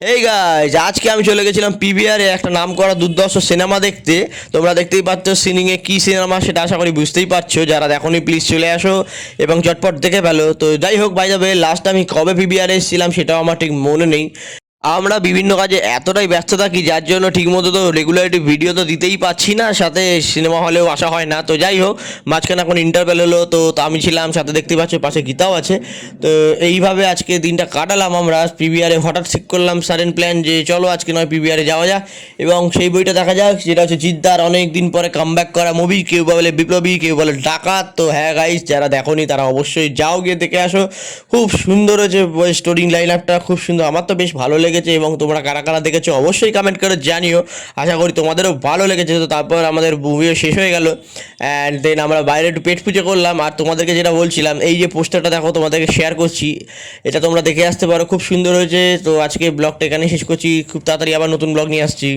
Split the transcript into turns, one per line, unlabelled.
এই গাইজ আজকে আমি চলে গেছিলাম পিভিআর এ একটা নামকরা দুর্ধর্ষ সিনেমা দেখতে। তোমরা দেখতেই পাচ্ছ সিনিংয়ে কী সিনেমা সেটা আশা করি বুঝতেই পারছো। যারা দেখোনি প্লিজ চলে আসো এবং চটপট দেখে ফেলো। তো যাই হোক, বাই দ্য ওয়ে, লাস্ট আমি কবে পিভিআর এসেছিলাম সেটাও আমার ঠিক মনে নেই। আমরা বিভিন্ন কাজে এতটাই ব্যস্ত থাকি যার জন্য ঠিকমতো তো রেগুলারিটি ভিডিও তো দিতেই পাচ্ছি না, সাথে সিনেমা হলেও আসা হয় না। তো যাই হোক, মাঝখানে এখন ইন্টারভেল হলো, তো আমি ছিলাম সাথে, দেখতেই পাচ্ছ পাশে গীতাও আছে। তো এইভাবে আজকে দিনটা কাটালাম। আমরা পিভিআরে হঠাৎ ঠিক করলাম সাডেন প্ল্যান যে চলো আজকে নয় পিভিআরে যাওয়া যাক এবং সেই বইটা দেখা যাক, যেটা হচ্ছে জিদ্দার অনেক দিন পরে কামব্যাক করা মুভি। কেউ বলে বিপ্লবী, কেউ বলে ডাকাত। তো হ্যাঁ গাইস, যারা দেখোনি তারা অবশ্যই যাও, গিয়ে দেখে আসো। খুব সুন্দর হয়েছে স্টোরি লাইন আপটা, খুব সুন্দর। আমার তো বেশ ভালো লেগেছে এবং তোমরা কারা কারা দেখেছো অবশ্যই কমেন্ট করে জানিও। আশা করি তোমাদেরও ভালো লেগেছে। তো তারপর আমাদের মুভিও শেষ হয়ে গেল অ্যান্ড দেন আমরা বাইরে একটু পেট পুজো করলাম। আর তোমাদেরকে যেটা বলছিলাম, এই যে পোস্টারটা দেখো, তোমাদেরকে শেয়ার করছি, এটা তোমরা দেখে আসতে পারো, খুব সুন্দর হয়েছে। তো আজকে ব্লগটা এখানেই শেষ করছি, খুব তাড়াতাড়ি আবার নতুন ব্লগ নিয়ে আসছি।